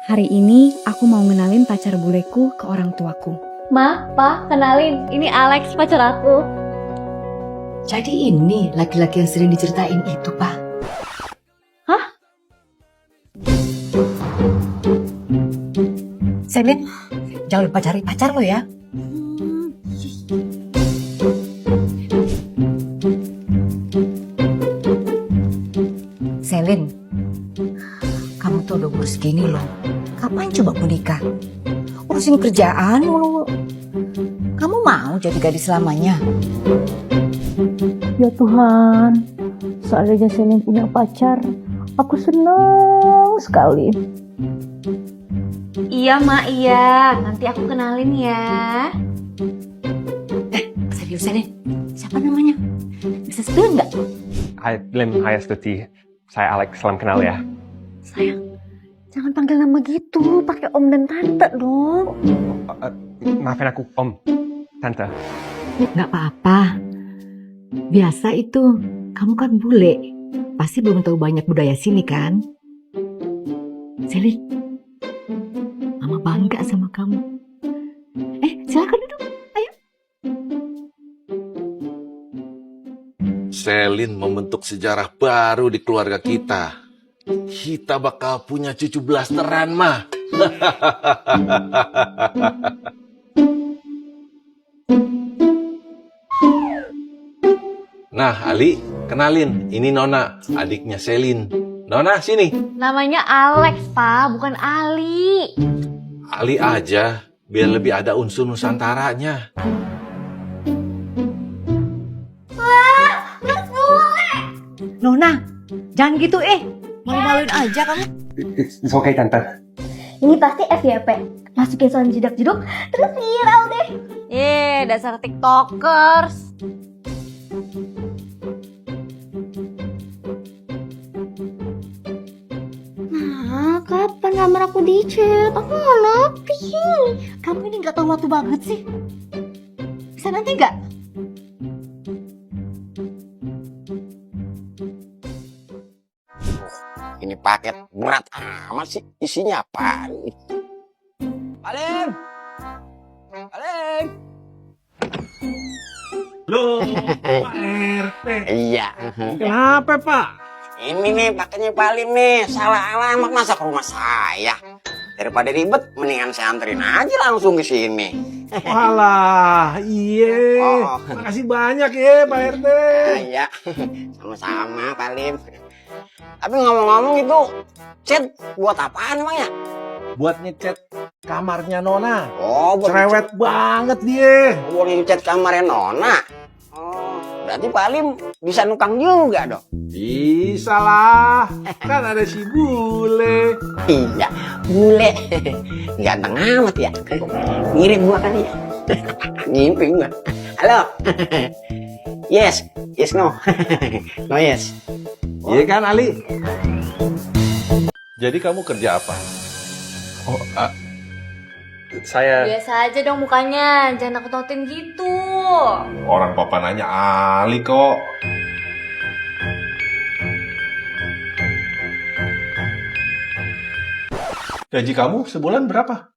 Hari ini aku mau ngenalin pacar buleku ke orang tuaku. Ma, Pa, kenalin, ini Alex pacar aku. Jadi ini laki-laki yang sering diceritain itu, Pak. Hah? Selin, jangan lupa cari pacar lo ya. Selin, kamu tuh udah umur segini loh. Kapan coba mau nikah? Urusin kerjaan mulu. Kamu mau jadi gadis selamanya? Ya Tuhan, seandainya Selin punya pacar, aku senang sekali. Iya, Ma, iya. Nanti aku kenalin ya. Serius, Selin? Siapa namanya? Bisa spill nggak? Hai Lim, hai Astuti. Saya Alex, salam kenal ya. Sayang, jangan panggil nama gitu. Pakai om dan tante dong. Maafin aku, Om, Tante. Nggak apa-apa. Biasa itu. Kamu kan bule. Pasti belum tahu banyak budaya sini kan? Selin, Mama bangga sama kamu. Silakan duduk. Ayo. Selin membentuk sejarah baru di keluarga kita. Kita bakal punya cucu blasteran, mah. Nah, Ali, kenalin. Ini Nona, adiknya Selin. Nona, sini. Namanya Alex, Pa, bukan Ali. Ali aja, biar lebih ada unsur Nusantaranya. Nona, jangan gitu malu-maluin aja kamu. It's okay, Tante. Ini pasti FYP. Masukin soal jedak-jeduk, terus viral deh. Dasar tiktokers. Nah, kapan nomor aku di chat? Aku nggak ngerti. Kamu ini nggak tahu waktu banget sih. Bisa nanti nggak? Ini paket berat amat sih, isinya apa? Paling, Loh, Pak RT. iya. Kenapa, Pak? Ini nih paketnya Paling nih, salah alamat masa ke rumah saya. Daripada ribet, mendingan saya anterin aja langsung ke sini. Walah, iye. Oh. Makasih banyak ya, Pak RT. Iya, sama-sama Paling. Tapi ngomong-ngomong itu, chat buat apaan emang ya? Buat ngecat kamarnya Nona. Oh, buat Cerewet banget dia. buat ngecat kamarnya Nona. Oh, berarti Paling bisa nukang juga dong. Bisa lah. Kan ada si bule. Iya, bule. Ganteng amat ya. Mirip gua kali ya. Ngimpi gua. Halo. Yes, yes no. No yes. Iya kan, Ali? Jadi kamu kerja apa? Oh, saya... Biasa aja dong mukanya, jangan nakut-nakutin gitu. Orang papa nanya Ali kok. Gaji kamu sebulan berapa?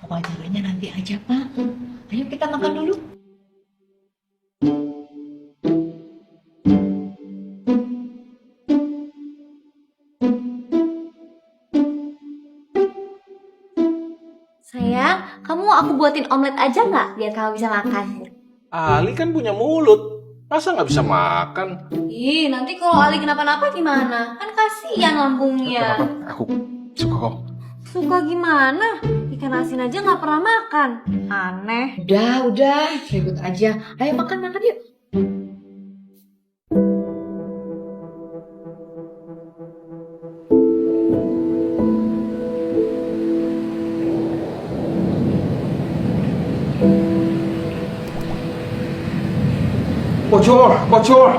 Wajarnya nanti aja, Pak. Ayo kita makan dulu. Sayang, kamu mau aku buatin omelet aja nggak biar kamu bisa makan? Ali kan punya mulut. Masa nggak bisa makan? Ih, nanti kalau Ali kenapa-napa gimana? Kan kasihan lambungnya. Aku suka kok. Suka gimana? Ikan asin aja nggak pernah makan. Aneh. Udah, ribut aja. Ayo makan yuk. Bocor, bocor.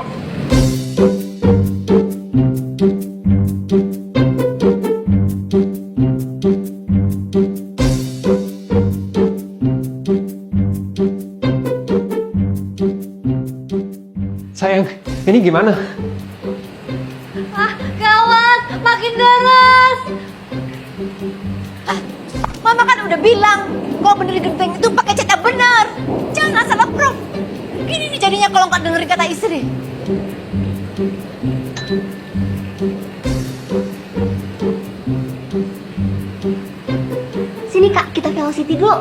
Sayang, ini gimana? Ah, gawat, makin deras. udah bilang, kalau benerin genteng itu pakai cat yang bener. Jangan salah proof. Gini nih jadinya kalau nggak dengerin kata istri. Sini kak, kita velocity dulu.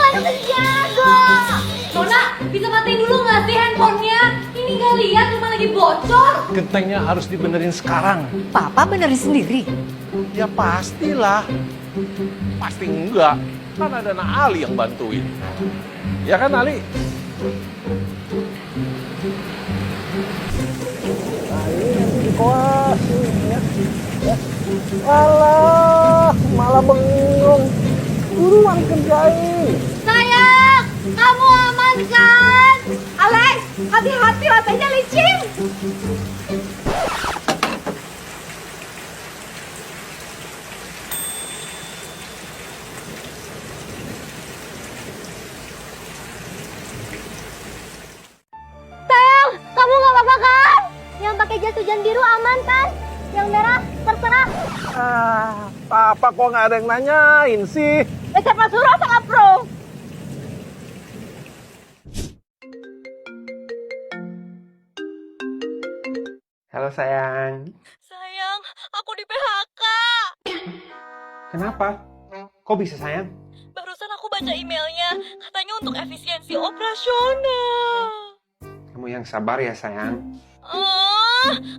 Lalu jago. Nona, bisa matiin dulu nggak sih handphonenya? Ini nggak lihat cuma lagi bocor. Gentengnya harus dibenerin sekarang. Papa benerin sendiri. Ya pastilah. Pasti enggak. Kan ada Ali yang bantuin. Ya kan Ali? Alah, malah bengong. Buruan kerjain. Sayang, kamu aman kan? Alex, hati-hati lantainya licin. Sayang, kamu gak apa-apa kan? Yang pakai jas hujan biru aman kan? Yang merah terserah. Papa kok nggak ada yang nanyain sih? Siapa suruh sama Pro? Halo sayang. Sayang, aku di PHK. Kenapa? Kok bisa sayang? Barusan aku baca emailnya, katanya untuk efisiensi operasional. Kamu yang sabar ya sayang.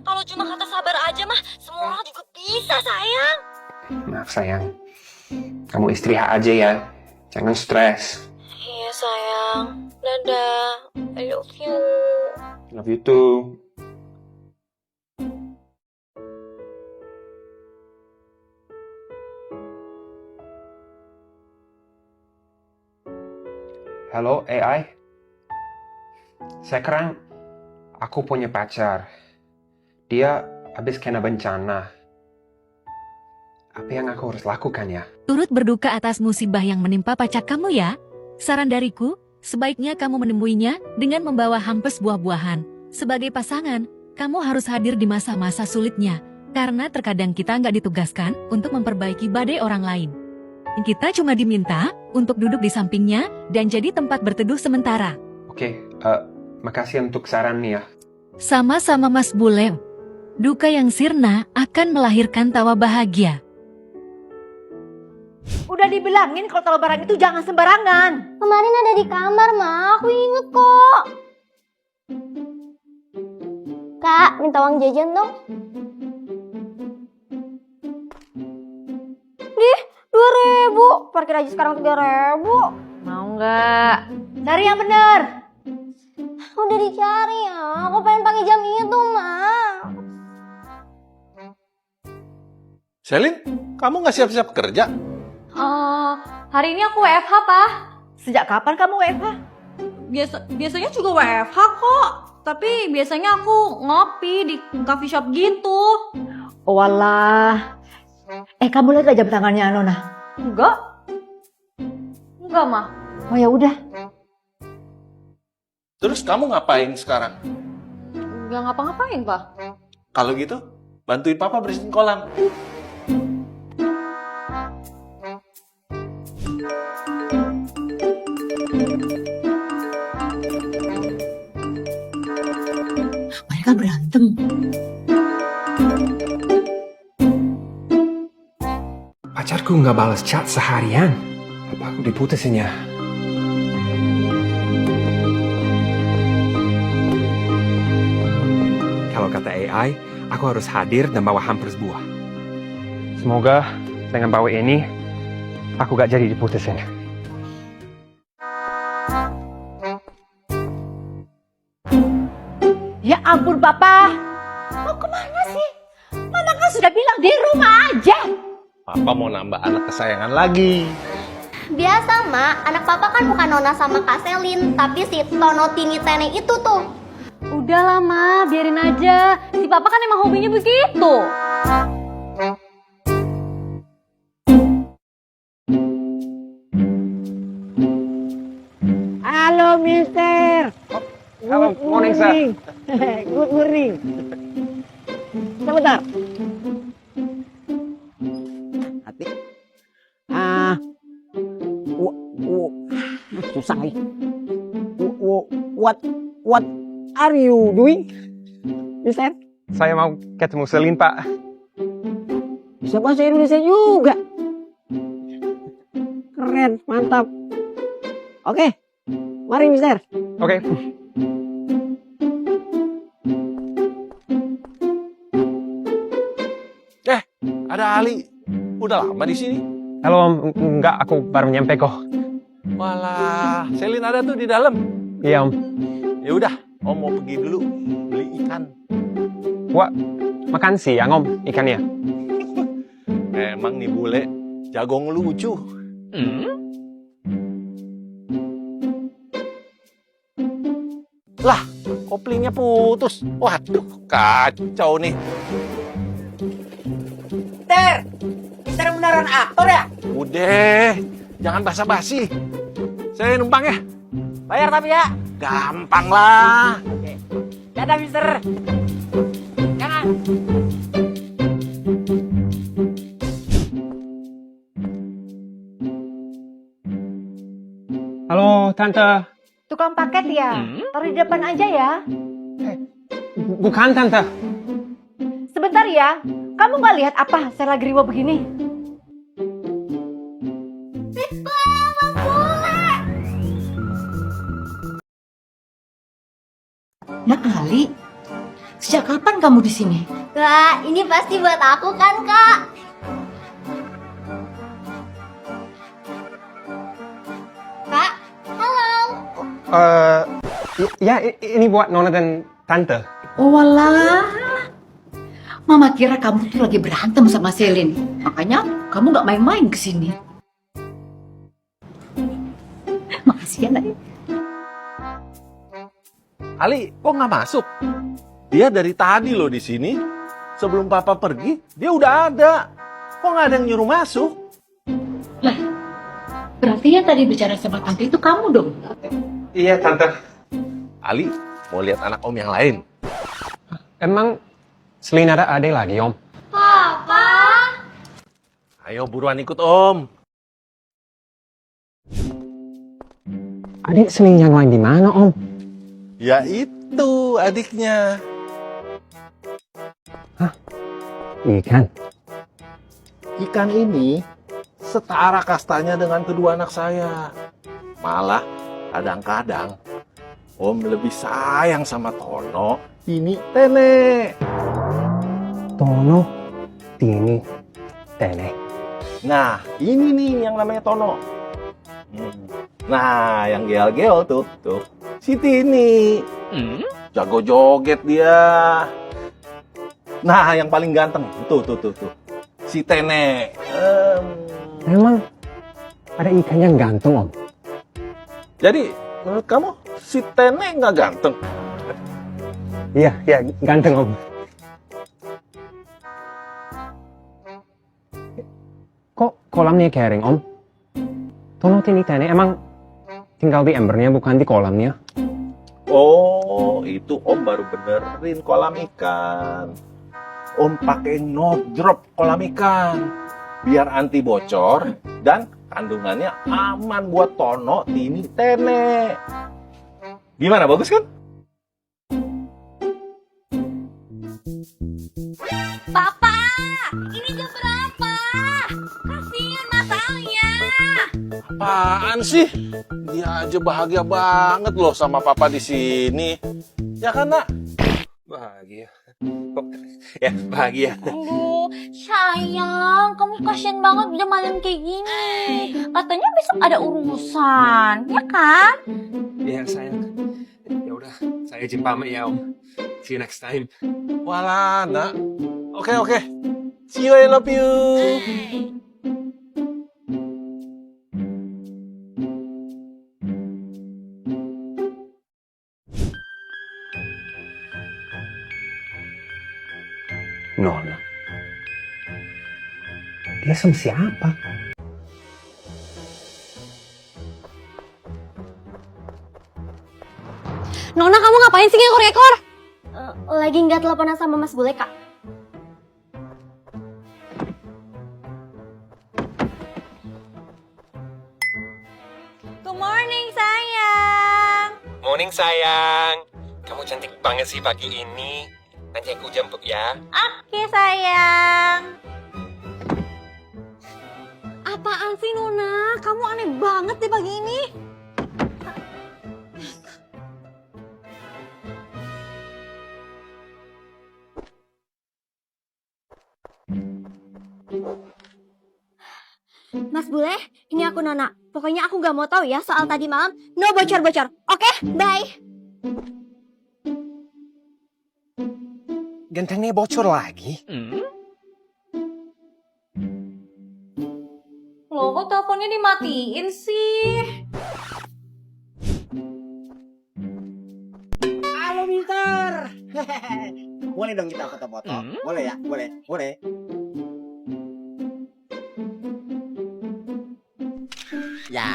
Kalau cuma kata sabar aja mah, semua orang juga bisa sayang. Maaf sayang. Kamu istirahat aja ya. Jangan stres. Iya sayang, dadah, I love you. Love you too. Halo AI. Sekarang aku punya pacar. Dia habis kena bencana. Apa yang aku harus lakukan ya? Turut berduka atas musibah yang menimpa pacar kamu ya. Saran dariku, sebaiknya kamu menemuinya dengan membawa hampers buah-buahan. Sebagai pasangan, kamu harus hadir di masa-masa sulitnya. Karena terkadang kita nggak ditugaskan untuk memperbaiki badai orang lain. Kita cuma diminta untuk duduk di sampingnya dan jadi tempat berteduh sementara. Oke, makasih untuk sarannya ya. Sama-sama Mas Bule. Duka yang sirna akan melahirkan tawa bahagia. Udah dibilangin kalau taruh barang itu jangan sembarangan. Kemarin ada di kamar, Ma. Aku inget kok. Kak, minta uang jajan dong. Dih, 2.000. Parkir aja sekarang 3.000. Mau nggak? Cari yang bener. Udah dicari ya. Aku pengen pakai jam itu, Ma. Selin, kamu nggak siap-siap kerja? Hari ini aku WFH, Pak. Sejak kapan kamu WFH? Biasanya juga WFH kok. Tapi biasanya aku ngopi di coffee shop gitu. Oh walah. Kamu lihat gak jam tangannya Nona? Enggak, Mah. Oh ya udah. Terus kamu ngapain sekarang? Enggak ngapa-ngapain, Pak. Kalau gitu, bantuin Papa bersihin kolam. Mereka berantem. Pacarku nggak balas chat seharian. Apa aku diputusin ya? Kalau kata AI, aku harus hadir dan bawa hampers buah. Semoga dengan bawa ini, aku gak jadi diputusin. Ya ampun Papa. Mau kemana sih? Mama kan sudah bilang di rumah aja. Papa mau nambah anak kesayangan lagi. Biasa, Ma. Anak papa kan bukan Nona sama Kak Selin, tapi si Tono Tini Tene itu tuh. Udahlah, Ma. Biarin aja. Si Papa kan emang hobinya begitu. Halo, Mister. Halo, morning, sir. Good morning. Sebentar. Hati. Susah nih. What are you doing, Mister? Saya mau ketemu Selin, Pak. Bisa bahasa Indonesia juga. Keren, mantap. Oke, mari Mister. Oke. Ada Ali. Udah lama di sini. Halo, Om. Enggak, aku baru nyampe kok. Walah, Selin ada tuh di dalam. Iya, Om. Ya udah, Om mau pergi dulu beli ikan. Wah, makan siang, Om, ikannya. Emang nih bule jago ngelucu. Lah, koplingnya putus. Waduh, kacau nih. Mister beneran aktor ya? Udah, jangan basa-basi. Saya numpang ya. Bayar tapi ya. Gampang lah. Dadah Mister. Jangan. Halo, Tante. Tukang paket ya? Taruh di depan aja ya. Bukan, Tante. Sebentar ya. Kamu nggak lihat apa saya lagi riwa begini? Nah Ali, sejak kapan kamu di sini? Kak, ini pasti buat aku kan, Kak? Kak, halo. Ini buat Nona dan Tante. Oh walah, Mama kira kamu tuh lagi berantem sama Selin. Makanya kamu nggak main-main ke sini. Makasih ya, Nak. Ali, kok nggak masuk? Dia dari tadi loh di sini. Sebelum Papa pergi, dia udah ada. Kok nggak ada yang nyuruh masuk? Lah, berarti yang tadi bicara sama tante itu kamu dong? Iya, Tante. Ali, mau lihat anak Om yang lain. Emang Selin ada adik lagi, Om? Papa. Ayo buruan ikut Om. Adik Selin yang lain di mana, Om? Ya itu adiknya. Ikan. Ikan ini setara kastanya dengan kedua anak saya. Malah kadang-kadang Om lebih sayang sama Tono, ini Tene. Tono, Tini, Tene. Nah, ini nih yang namanya Tono. Nah, yang geol-geol tuh. Si Tini. Jago joget dia. Nah, yang paling ganteng. Tuh. Si Tene. Emang ada ikan yang gantung, Om? Jadi, menurut kamu si Tene nggak ganteng? Iya, ganteng, Om. Kok kolamnya kering, Om? Tono, Tini, Tene emang tinggal di embernya, bukan di kolamnya? Oh, itu Om baru benerin kolam ikan. Om pakai no drop kolam ikan. Biar anti bocor dan kandungannya aman buat Tono, Tini, Tene. Gimana, bagus kan? Papa, ini jam berapa? Kasihan Mas Alia. Apaan sih? Dia aja bahagia banget loh sama Papa di sini. Ya kan, Nak? Bahagia. Ya, bahagia. Aduh, sayang, kamu kasihan banget udah malam kayak gini. Katanya besok ada urusan, ya kan? Iya, sayang. Ya udah, saya izin pamit ya, Om. See you next time. Walah, Nak. Oke. See you, I love you. Nona. Dia sama siapa? Nona, kamu ngapain sih ngekor-ngekor? Lagi nggak teleponan sama Mas Bule, Kak. Good morning, sayang. Morning sayang. Kamu cantik banget sih pagi ini. Nanti aku jemput ya. Oke, sayang. Apaan sih, Nona? Kamu aneh banget deh pagi ini. Mas Bule, ini aku Nona. Pokoknya aku nggak mau tahu ya soal tadi malam. No bocor-bocor. Oke, bye. Gentengnya bocor lagi. Loh, kok teleponnya dimatiin sih? Halo, Mister. Boleh dong kita foto-foto? Boleh ya? Boleh? Boleh. Ya.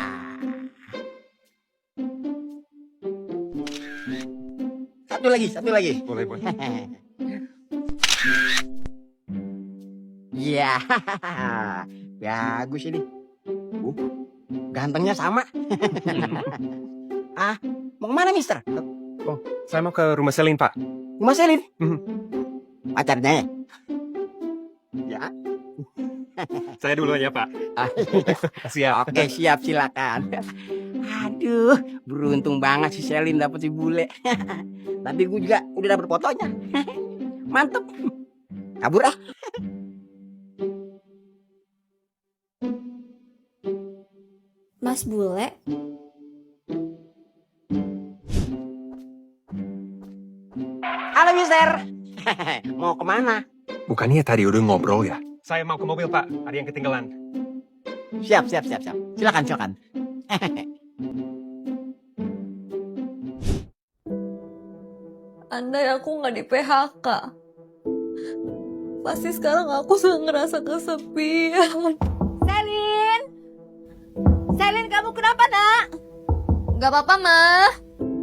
Satu lagi. Boleh. Ya. Bagus ini. Gantengnya sama. Mau kemana, Mister? Saya mau ke rumah Selin, Pak. Rumah Selin? Mhm. Pacarnya ya? Ya. Saya dulu ya, Pak. Siap. Oke, siap, silakan. Aduh, beruntung banget si Selin dapet si bule. Tadi gue juga udah dapet fotonya. Mantep. Kabur ah. Mas Bule, Halo, Mister. Mau kemana? Bukannya tadi udah ngobrol ya? Saya mau ke mobil, Pak. Ada yang ketinggalan. Siap. Silakan. Andai aku nggak di PHK, pasti sekarang aku sudah ngerasa kesepian. Selin, kamu kenapa, Nak? Gak apa-apa, Ma.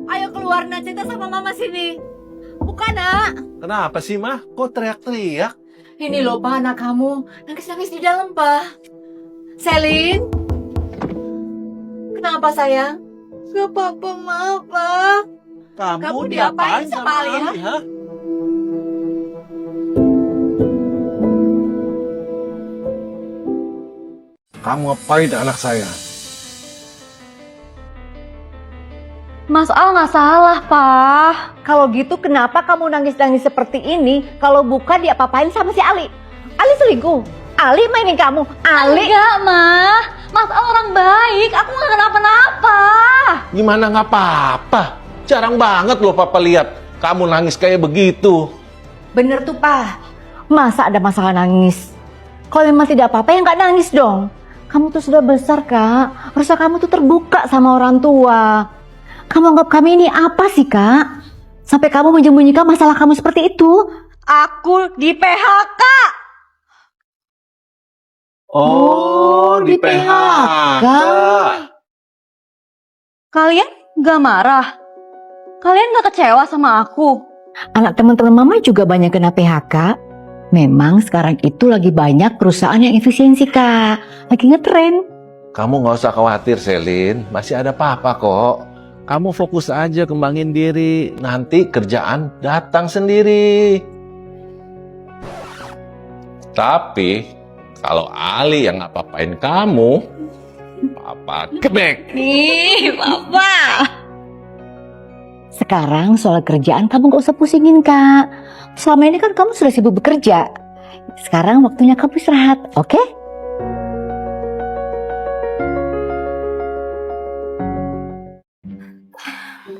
Ayo keluar, Nak, cerita sama Mama sini. Bukan, Nak. Kenapa sih, Mah? Kok teriak-teriak? Ini loh, Pak, anak kamu. Nangis-nangis di dalam, Pak. Selin? Kenapa, sayang? Gak apa-apa, Ma, Pak. Kamu diapain sama Ali, ya? ha? Kamu ngapain anak saya? Mas Al nggak salah, Pak. Kalau gitu kenapa kamu nangis-nangis seperti ini kalau bukan diapa-apain sama si Ali? Ali selingkuh. Ali mainin kamu. Ali. Enggak, Ma. Mas Al orang baik. Aku nggak kenapa-napa. Gimana nggak apa-apa? Jarang banget loh Papa lihat kamu nangis kayak begitu. Bener tuh, Pak. Masa ada masalah nangis? Kalau memang tidak apa-apa ya nggak nangis dong. Kamu tuh sudah besar, Kak. Harusnya kamu tuh terbuka sama orang tua. Kamu anggap kami ini apa sih, Kak? Sampai kamu menyembunyikan masalah kamu seperti itu. Aku di PHK. Oh, di PHK. Kalian gak marah? Kalian gak kecewa sama aku? Anak teman-teman Mama juga banyak kena PHK. Memang sekarang itu lagi banyak perusahaan yang efisiensi, Kak. Lagi ngetren. Kamu nggak usah khawatir, Selin. Masih ada Papa kok. Kamu fokus aja kembangin diri. Nanti kerjaan datang sendiri. Tapi kalau Ali yang ngapain kamu, Papa gebek. Nih, Papa. Sekarang soal kerjaan kamu gak usah pusingin, Kak. Selama ini kan kamu sudah sibuk bekerja. Sekarang waktunya kamu istirahat, oke?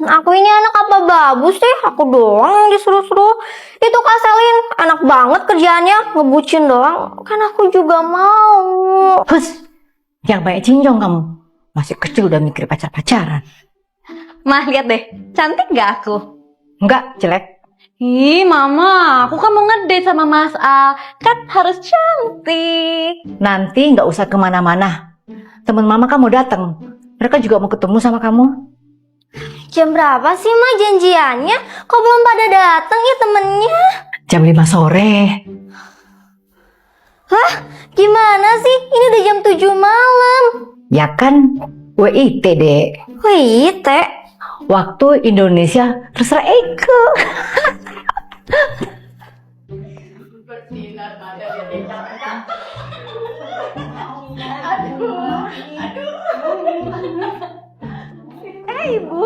Aku ini anak apa babu sih? Aku doang yang disuruh-suruh. Itu Kak Selin, enak banget kerjaannya, ngebucin doang. Kan aku juga mau. Hus, jangan banyak cinjong kamu. Masih kecil udah mikir pacar-pacaran. Ma, lihat deh. Cantik gak aku? Enggak, jelek. Ih, Mama. Aku kan mau ngedate sama Mas Al. Kan harus cantik. Nanti nggak usah kemana-mana. Temen Mama kamu datang. Mereka juga mau ketemu sama kamu. Jam berapa sih Ma janjiannya? Kok belum pada datang ya temennya? Jam 5 sore. Hah? Gimana sih? Ini udah jam 7 malam. Ya kan, WIT, Dek. Wih, Teh. Waktu Indonesia terserah Eke. Ibu.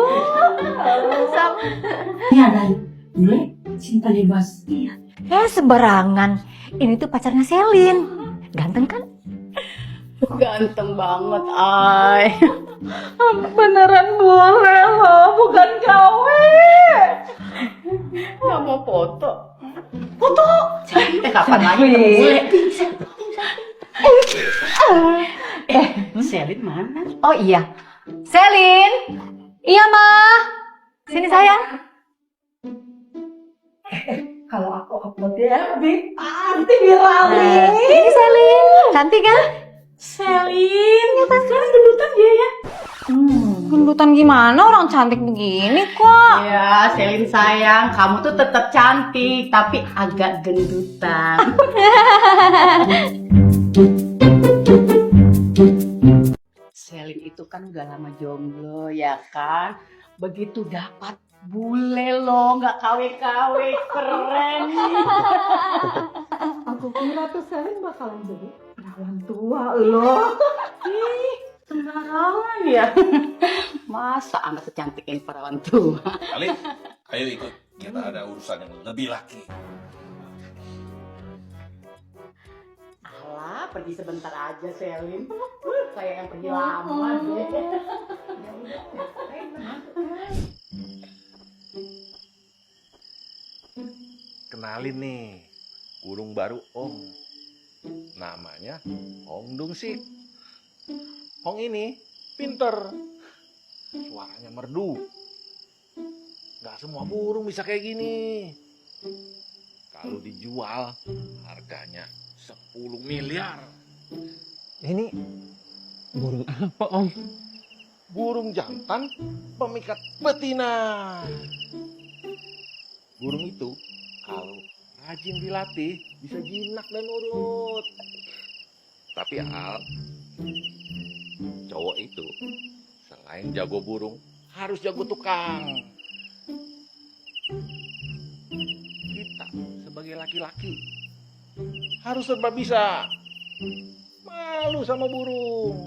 Ya, dan gue cinta bebas. Sembarangan. Ini tuh pacarnya Selin. Ganteng kan? Ganteng banget, Ay. Beneran boleh loh, bukan KW. Gak mau foto. Foto? Kapan lagi ketemu bule? Selin mana? Oh iya. Selin. Iya, Ma. Sini sayang. Kalau aku upload ya, pasti viral. Ini Selin. Cantik kan? Selin, sekarang gendutan dia ya? Gendutan gimana orang cantik begini kok? Ya, Selin sayang, kamu tuh tetap cantik, tapi agak gendutan. Selin itu kan udah lama jomblo, ya kan? Begitu dapat bule lo, nggak KW-KW, keren. Aku kira tuh Selin bakalan jadi perawan tua loh. Sembarangan ya. Masa anak secantik ini perawan tua? Alif, ayo ikut. Kita ada urusan yang lebih laki. Alah, pergi sebentar aja Selin. Kayak yang pergi lama deh. Kenalin nih, burung baru Om. Namanya Hong Dungsik. Hong ini pinter. Suaranya merdu. Gak semua burung bisa kayak gini. Kalau dijual, harganya 10 miliar. Ini burung apa, Om? Burung jantan pemikat betina. Burung itu kalau rajin dilatih bisa jinak dan nurut. Tapi Al, cowok itu selain jago burung harus jago tukang. Kita sebagai laki-laki harus serba bisa. Malu sama burung.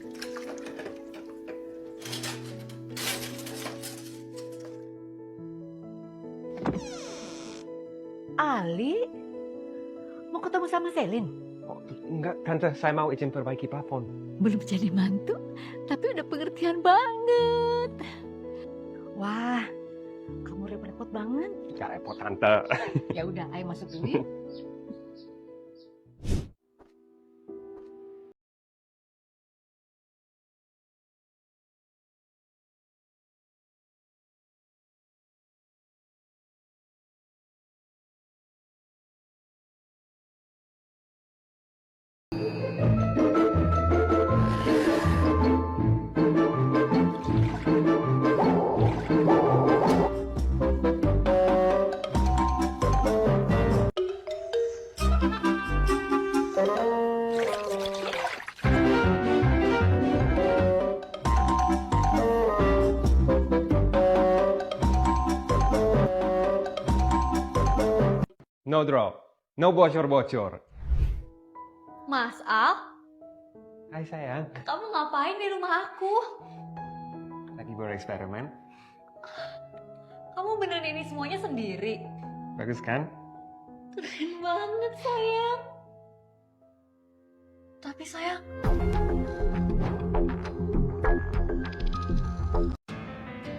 Ali. Mau ketemu sama Selin? Oh, enggak, Tante. Saya mau izin perbaiki plafon. Belum jadi mantu, tapi udah pengertian banget. Wah, kamu repot-repot banget. Gak repot, Tante. Ya udah, ayo masuk dulu ya. No drop. No bocor-bocor. Mas Al, Hai sayang. kamu ngapain di rumah aku? Lagi bereksperimen. Kamu benerin ini semuanya sendiri? Bagus kan? Keren banget sayang. Tapi sayang,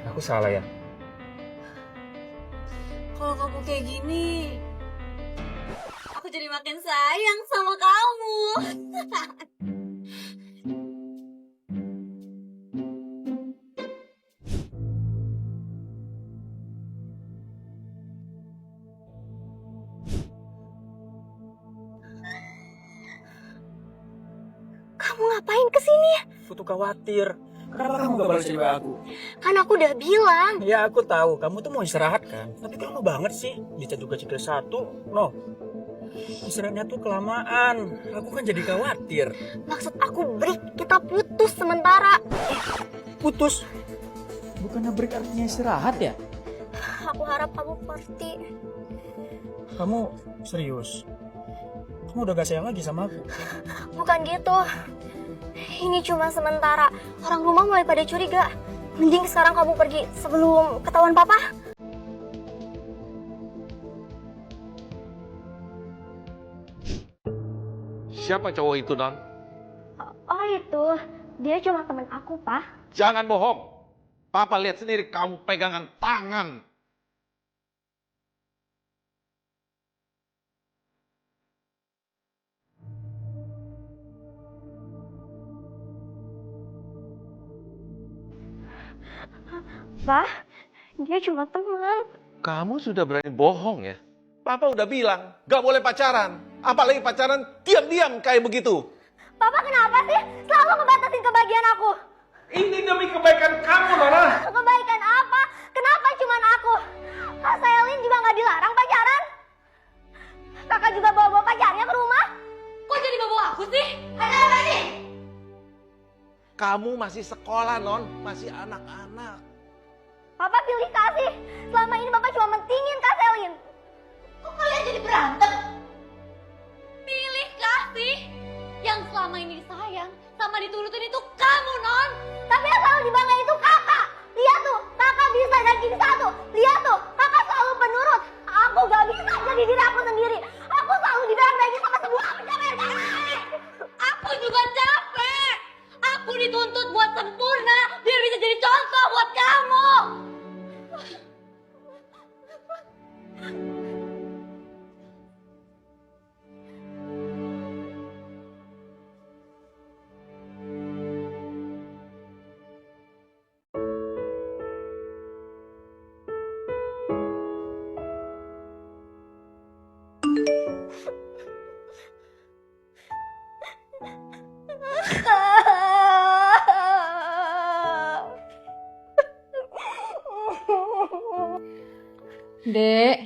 Aku salah ya? kalau kamu kayak gini, aku jadi makin sayang sama kamu. Kamu ngapain kesini? Aku tuh khawatir. Kenapa kamu gak balas WA aku? Kan aku udah bilang. Ya aku tahu, kamu tuh mau istirahat kan? Tapi kok lama banget sih? Dicat juga cikil 1, no. Istirahatnya tuh kelamaan, aku kan jadi khawatir. Maksud aku break, kita putus sementara. Putus? Bukannya break artinya istirahat ya? Aku harap kamu ngerti. Kamu serius? Kamu udah gak sayang lagi sama aku? Bukan gitu. Ini cuma sementara. Orang rumah mulai pada curiga. Mending sekarang kamu pergi sebelum ketahuan papa. Siapa cowok itu, Non? Oh itu, dia cuma temen aku, Pak. Jangan bohong. Papa lihat sendiri kamu pegangan tangan. Pak, dia cuma teman. Kamu sudah berani bohong ya? Papa udah bilang, gak boleh pacaran. Apalagi pacaran diam-diam kayak begitu. Papa kenapa sih selalu ngebatasin kebahagiaan aku? Ini demi kebaikan kamu, Nona. Kebaikan apa? Kenapa cuma aku? Kak Selin juga nggak dilarang pacaran. Kakak juga bawa-bawa pacarnya ke rumah. Kok jadi bawa aku sih? Ada apa nih? Kamu masih sekolah, Non. Masih anak-anak. Papa pilih kasih. Selama ini Bapak cuma mentingin Kak Selin. Kok kalian jadi berantem? Pilih kasih. Yang selama ini disayang sama diturutin itu kamu, Non. Tapi yang selalu dibanggain itu kakak. Lihat tuh, kakak bisa ranking 1. Lihat tuh, kakak selalu penurut. Aku gak bisa jadi diri aku sendiri. Aku selalu dibilang-bilangin sama semua pencapaian kakak. Aku juga capek. Aku dituntut buat sempurna biar bisa jadi contoh buat kamu. Dek,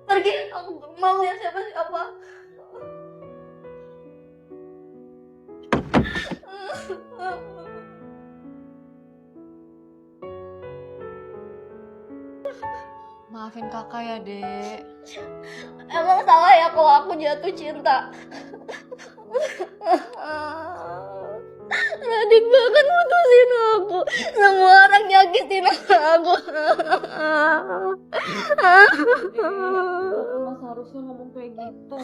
Pergi, aku gak mau lihat siapa-siapa. maafin kakak ya, Dek. Emang salah ya kalau aku jatuh cinta? Radik bahkan mutusin aku. Semua orang nyakitin aku. Mas harusnya ngomong kayak gitu.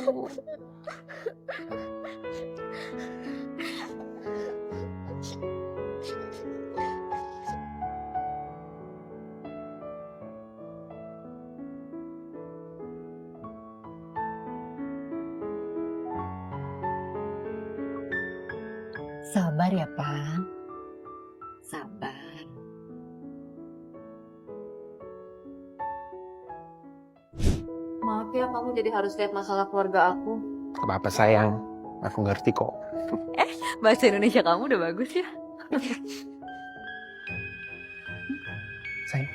Sabar ya, Pak. Sabar. Maaf ya, kamu jadi harus lihat masalah keluarga aku. Gak apa-apa sayang, aku ngerti kok. Bahasa Indonesia kamu udah bagus ya. Sayang,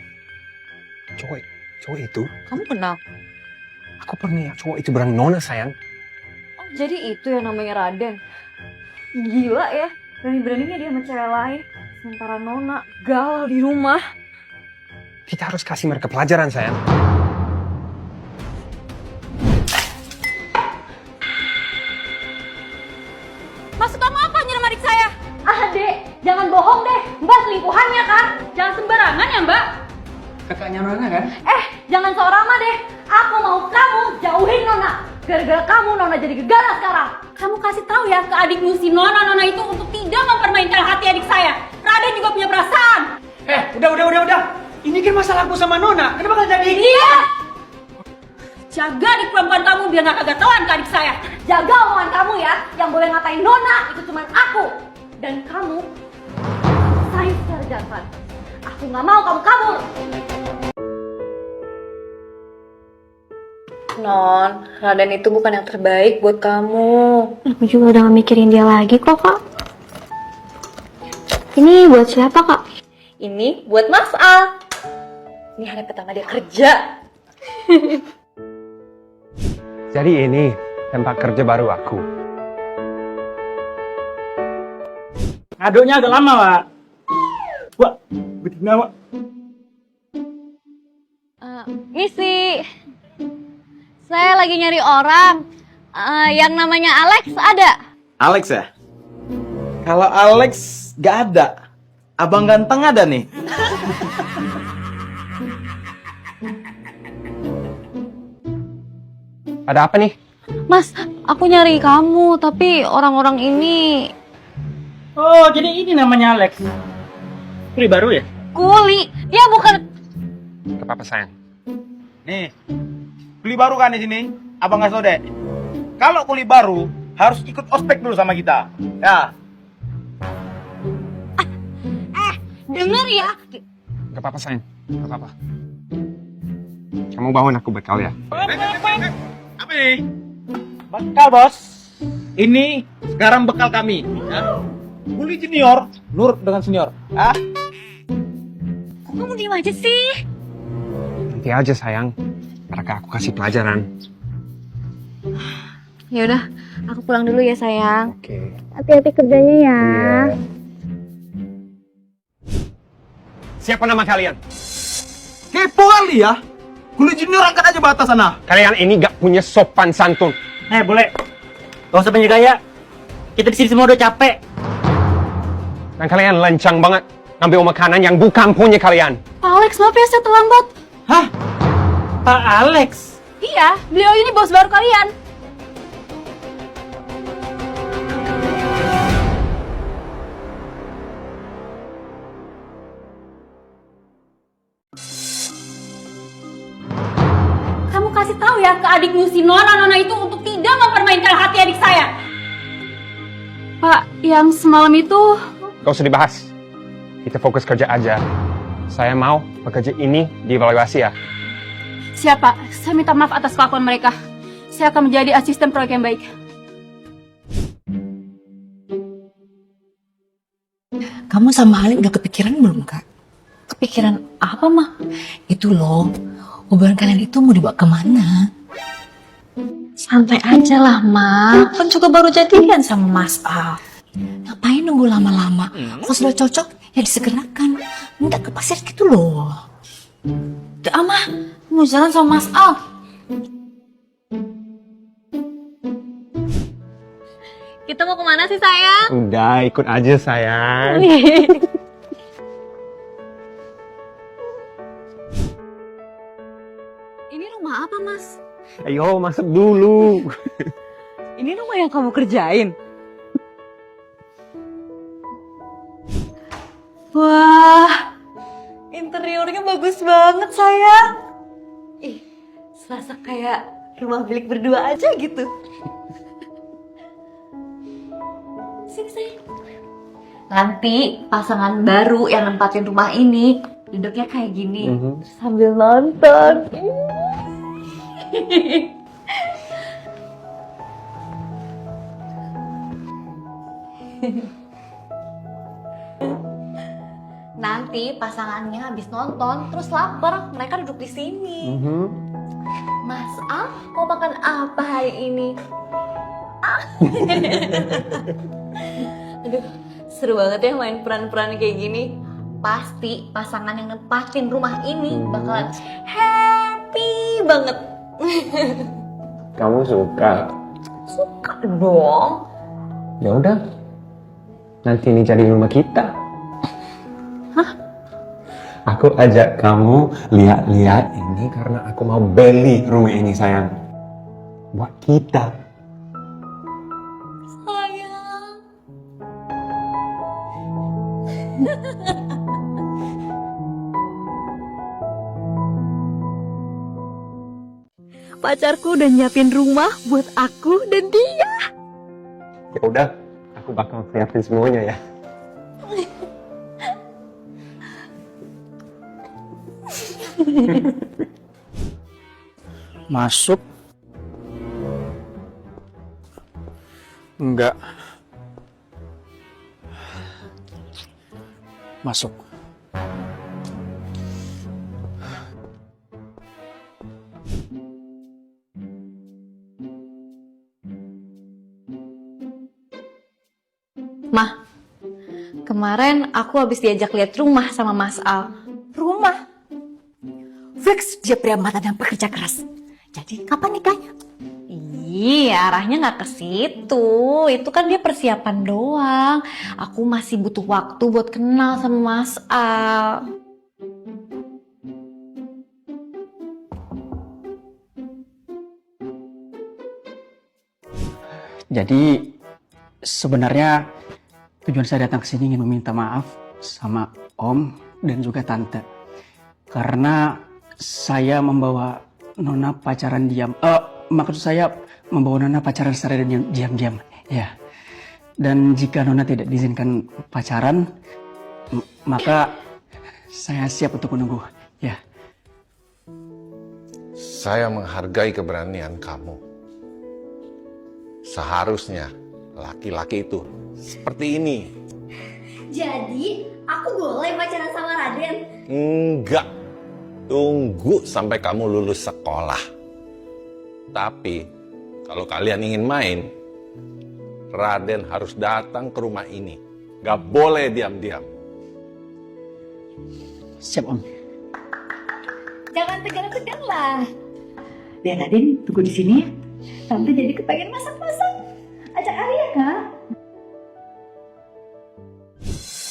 cowok itu, Kamu kenal? aku pernah lihat cowok itu bareng Nona sayang. Oh, jadi itu yang namanya Raden. Gila ya, berani-beraninya dia sama cewek lain. Sementara Nona galau di rumah. Kita harus kasih mereka pelajaran sayang. Maksud kamu apa nyerem adik saya? Ah, Dek, jangan bohong deh. Mbak selingkuhannya kan? Jangan sembarangan ya, Mbak. Kakaknya Nona kan? Jangan seorama deh. Aku mau kamu jauhin Nona. Gara-gara kamu Nona jadi gegara sekarang. Kamu kasih tahu ya ke adikmu si Nona itu untuk tidak mempermainkan hati adik saya. Raden juga punya perasaan. Udah. Ini kan masalahku sama Nona. Kenapa kalian jadi? Iya. Jaga adik perempuan kamu biar gak kegatelan ke adik saya. Jaga omongan kamu ya. Yang boleh ngatain Nona itu cuma aku. Dan kamu saya secara jantan. Aku gak mau kamu kabur. Non, Raden itu bukan yang terbaik buat kamu. Aku juga udah gak mikirin dia lagi kok, Kak. Ini buat siapa, Kak? Ini buat Mas Al. Ini hari pertama dia kerja. Jadi ini tempat kerja baru aku. Aduknya agak lama, Pak. Wah, betina, Pak. Misi, saya lagi nyari orang. Yang namanya Alex ada? Alex ya? Kalau Alex gak ada. Abang ganteng ada nih. Ada apa nih? Mas, aku nyari kamu, tapi orang-orang ini Oh, jadi ini namanya Alex. Kuli baru ya? kuli. Dia bukan. Ke papa sayang. Nih, kuli baru kan di sini? Abang nggak dek. Kalau kuli baru harus ikut ospek dulu sama kita. Ya. Dengar ya. Ke papa sayang. Ke papa. Kamu bawain aku bekal ya? Apa nih? Bekal bos. Ini sekarang bekal kami. Ya. Kuli junior, Nur dengan senior. Ah? Kok kamu diem aja sih? Nanti aja sayang. Mereka aku kasih pelajaran. Ya udah, aku pulang dulu ya sayang. Oke. Hati-hati kerjanya ya. Iya. Siapa nama kalian? Kepo kali ya? Kuli junior angkat aja batas sana. Kalian ini gak punya sopan santun. Boleh. Gak usah banyak gaya. Kita di sini semua udah capek. Dan kalian lencang banget ngambil makanan yang bukan punya kalian. Pak Alex, maaf ya saya terlambat. Hah? Pak Alex? Iya, beliau ini bos baru kalian. Kamu kasih tahu ya ke adikmu si Nona itu untuk tidak mempermainkan hati adik saya. Pak, yang semalam itu... Gak usah dibahas. Kita fokus kerja aja. Saya mau pekerja ini dievaluasi ya. Siapa? Saya minta maaf atas kelakuan mereka. Saya akan menjadi asisten proyek yang baik. Kamu sama Ali udah kepikiran belum, Kak? Kepikiran apa, Mah? Itu loh, hubungan kalian itu mau dibawa kemana? Santai aja lah, Ma. Kan juga baru jadian sama Mas Al. Ngapain nunggu lama-lama? Kalau sudah cocok, ya disegerakan. Nggak ke pasir gitu loh. Udah, Mah. Mau jalan sama Mas Al. Kita mau kemana sih, sayang? Udah, ikut aja sayang. Ini rumah apa, Mas? Ayo, masuk dulu. Ini rumah yang kamu kerjain? Wah, interiornya bagus banget, sayang. Ih, serasa kayak rumah milik berdua aja gitu. Sini, sayang. Nanti pasangan baru yang nempatin rumah ini duduknya kayak gini, sambil nonton. Nanti pasangannya habis nonton terus lapar, mereka duduk di sini. Mas Al mau makan apa hari ini? Aduh, seru banget ya main peran-peran kayak gini. Pasti pasangan yang nempatin rumah ini bakalan happy banget. Kamu suka? Suka dong. Ya udah. Nanti ini jadi rumah kita. Hah? Aku ajak kamu lihat-lihat ini karena aku mau beli rumah ini sayang. Buat kita. Sayang. Pacarku udah nyiapin rumah buat aku dan dia. Ya udah, aku bakal siapin semuanya ya. Masuk. Enggak. Masuk. Mah, kemarin aku habis diajak lihat rumah sama Mas Al. Rumah. Fix dia pria mata dan pekerja keras. Jadi kapan nikahnya? Iya, arahnya nggak ke situ. Itu kan dia persiapan doang. Aku masih butuh waktu buat kenal sama Mas Al. Jadi sebenarnya tujuan saya datang ke sini ingin meminta maaf sama Om dan juga Tante. Karena saya membawa Nona pacaran diam. Maksud saya membawa Nona pacaran secara diam-diam. Ya. Dan jika Nona tidak diizinkan pacaran, maka saya siap untuk menunggu. Ya. Saya menghargai keberanian kamu. Seharusnya laki-laki itu seperti ini. Jadi, aku boleh pacaran sama Raden? Enggak. Tunggu sampai kamu lulus sekolah. Tapi, kalau kalian ingin main, Raden harus datang ke rumah ini. Gak boleh diam-diam. Siap, Om. Jangan tegang-tegang lah. Biar Raden tunggu di sini ya. Tante jadi kepengen masak-masak. Ajak Arya, Kak.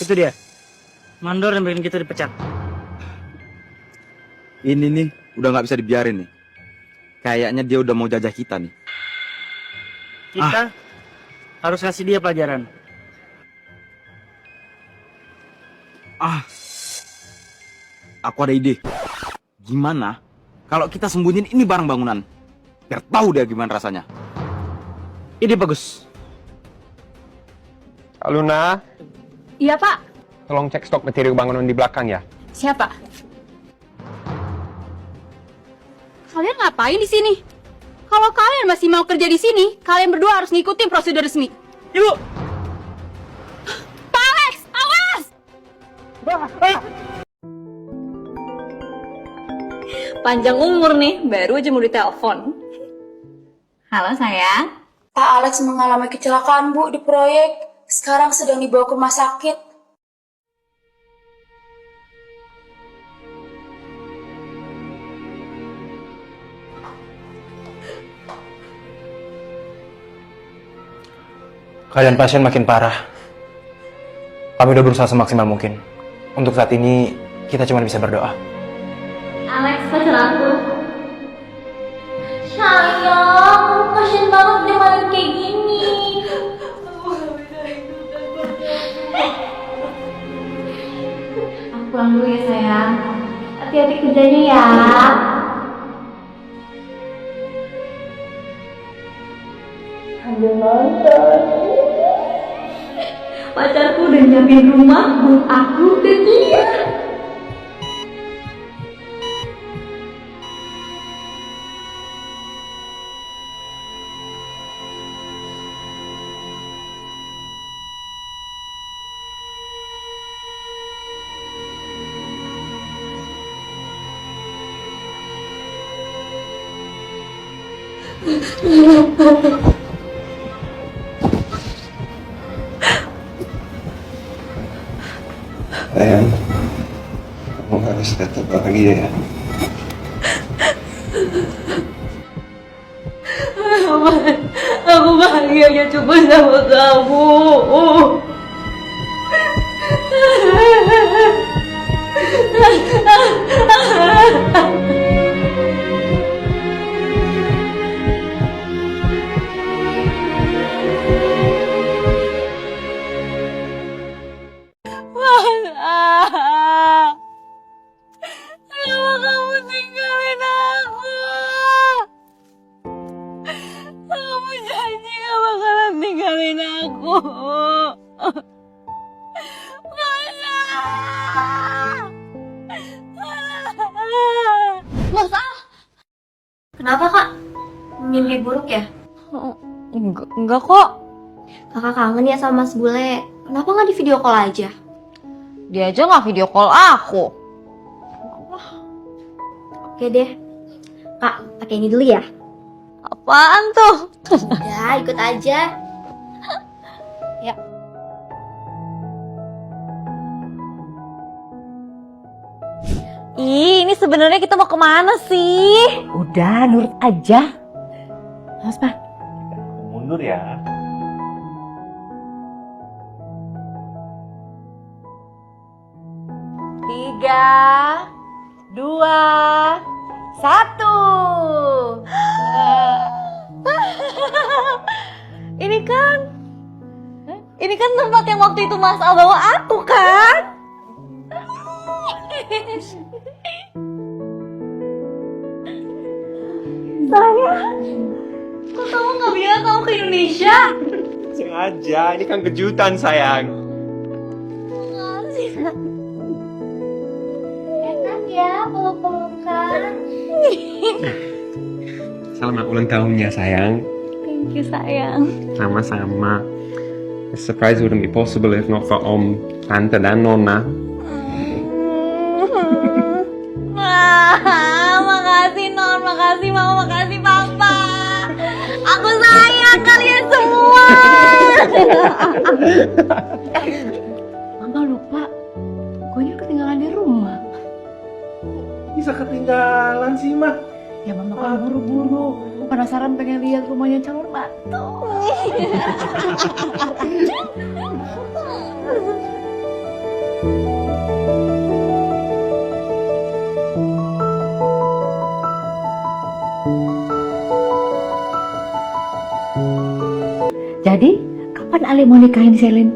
Itu dia. Mandor yang bikin kita dipecat. Ini nih, udah nggak bisa dibiarin nih. Kayaknya dia udah mau jajah kita nih. Kita harus kasih dia pelajaran. Aku ada ide. Gimana kalau kita sembunyiin ini barang bangunan? Biar tahu dia gimana rasanya. Ide bagus. Luna, Iya, Pak. tolong cek stok material bangunan di belakang ya. Siapa? Kalian ngapain di sini? Kalau kalian masih mau kerja di sini, kalian berdua harus ngikutin prosedur resmi. Ibu! Pak Alex, awas! Panjang umur nih, baru aja mau ditelepon. Halo sayang. Pak Alex mengalami kecelakaan, Bu, di proyek. Sekarang sedang dibawa ke rumah sakit. Keadaan pasien makin parah. Kami udah berusaha semaksimal mungkin. Untuk saat ini, kita cuma bisa berdoa. Alex, pacar aku. Sayang, kasian banget dia malam kayak gini. Aku pulang dulu ya sayang. Hati-hati kerjanya ya. Sambil nonton. Pacarku udah nyiapin rumah buat aku dan dia. Sayang, kamu harus tetap bahagia ya. Aku bahagianya cuma sama kamu. Kenapa kamu tinggalin aku? Kamu janji gak bakalan tinggalin aku. Masa? Kenapa kak? Mimpi buruk ya? Enggak kok. Kakak kangen ya sama Mas Bule. Kenapa nggak di video call aja? Dia aja nggak video call aku. Oke deh. Kak, pakai ini dulu ya. Apaan tuh? Ya, ikut aja. Ya. Ih, ini sebenarnya kita mau kemana sih? Udah, nurut aja. Mas, Pak. Mundur ya. Tiga, dua, satu. Ini kan tempat yang waktu itu Mas Al bawa aku kan? Sayang, kok kamu nggak bilang kamu ke Indonesia? Sengaja, ini kan kejutan sayang. Makasih. Enak ya peluk-pelukan. Selamat ulang tahunnya sayang. Thank you sayang. Sama-sama. The surprise wouldn't be possible if not for Om, Tante, dan Nona. Makasih Non, makasih Mama, makasih Papa. Aku sayang kalian semua. Mama lupa, kuenya ketinggalan di rumah. Bisa ketinggalan sih, Mah. Ya Mama kan buru-buru, penasaran pengen lihat rumahnya calon mantu. Jadi, kapan Ale mau nikahin Selin?